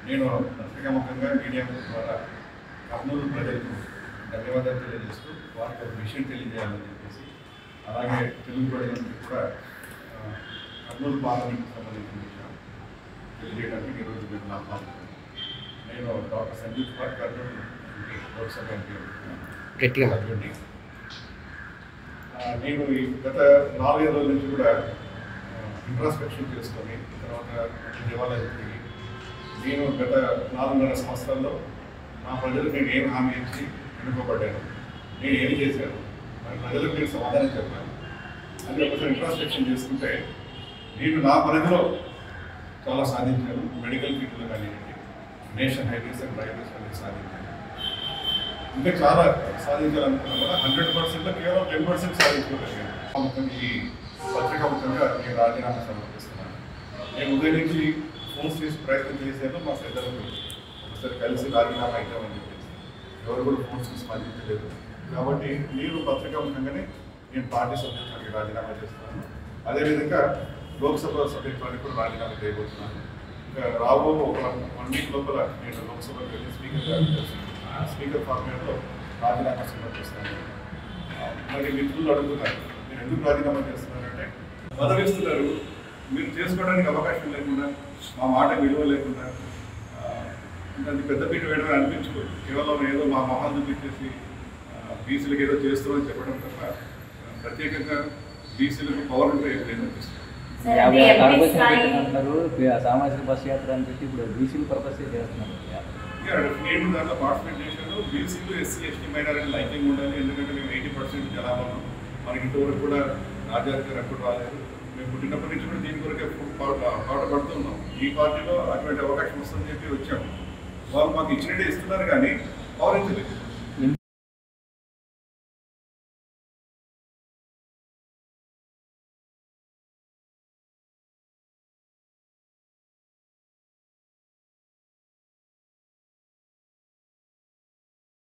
నేను పత్రికాముఖంగా మీడియా ద్వారా కర్నూలు ప్రజలకు ధన్యవాదాలు తెలియజేస్తూ వారికి ఒక విషయం తెలియజేయాలని చెప్పేసి, అలాగే తెలుగు ప్రజలందరికీ కూడా కర్నూలు పార్లమెంట్కి సంబంధించిన విషయం తెలియజేయడానికి ఈరోజు మీరు నా పాల్గొన్నాను. నేను డాక్టర్ సంజీవ్ కుమార్, కర్నూలు లోక్సభ ఎంపీ గట్టిగా మాట్లాడి, నేను ఈ గత 4-5 రోజుల నుంచి కూడా ఇంట్రాస్పెక్షన్ చేసుకొని తర్వాత దేవాలయం తిరిగి నేను గత 4.5 సంవత్సరాల్లో నా ప్రజలకు నేను ఏం హామీ ఇచ్చి ఎన్నుకోబడ్డాను, నేను ఏం చేశాను, మరి ప్రజలకు నేను సమాధానం చెప్పాను అని ఒకసారి ఇంట్రాస్పెక్షన్ చేసుకుంటే నేను నా పరిధిలో చాలా సాధించాను. మెడికల్ ఫీల్డ్లో కానివ్వండి, నేషనల్ హైవేస్ అండ్ రైల్వేస్ అనేది సాధించాను. ఇంకా చాలా సాధించాలనుకున్నా కూడా 100%లో కేవలం 10% సాధించుకోగలిగాను. ఈ పత్రికాముఖంగా నేను రాజీనామా సమర్పిస్తున్నాను. నేను ఉదయం నుంచి ఫోన్స్ చేసి ప్రయత్నం చేశాను. మా పెద్దలకు ఒకసారి కలిసి రాజీనామా అయితామని చెప్పేసి ఎవరు కూడా ఫోన్స్ చేసి స్పందించలేదు. కాబట్టి నేను పత్రికాముఖంగానే నేను పార్టీ సభ్యత్వానికి రాజీనామా చేస్తున్నాను. అదేవిధంగా లోక్సభ సభ్యత్వానికి కూడా రాజీనామా చేయబోతున్నాను. ఇంకా రాబో ఒక 1 వీక్ లోపల నేను లోక్సభకు వెళ్ళి స్పీకర్ ఫార్మేట్లో రాజీనామా సమర్పిస్తాను. మరి మిత్రులు అడుగుతున్నారు, మీరు ఎందుకు రాజీనామా చేస్తున్నారంటే, పదవిస్తున్నారు, మీరు చేసుకోవడానికి అవకాశం లేకుండా, మా మాట విలువ లేకుండా దాన్ని పెద్దపీట వేయడం అనిపించుకోదు. కేవలం ఏదో మా మొహాలు చూపించేసి బీసీలకు ఏదో చేస్తామని చెప్పడం తప్ప ప్రత్యేకంగా బీసీలకు పవర్ ఉంటే లేదనిపిస్తుంది. సామాజిక బస్ యాత్ర అని చెప్పి ఇప్పుడు బీసీలు పర్పస్ చేస్తున్నారు. నేను దాంట్లో పార్టిసిపేట్ చేశాను. బీసీలు, ఎస్సీ, ఎస్టీ మైనారిటీ లైకింగ్ ఉండాలి. ఎందుకంటే మేము 80% జనాభా ఉన్నాం. మనకి ఇంతవరకు కూడా రాజ్యాధికారి ఎప్పుడు రాలేదు. మేము పుట్టినప్పటి నుంచి కూడా దీని కొరకే పాటుపడుతున్నాం. ఈ పార్టీలో అటువంటి అవకాశం వస్తుందని చెప్పి వచ్చాము. వాళ్ళు మాకు ఇచ్చినట్టే ఇస్తున్నారు కానీ పవరించలేదు.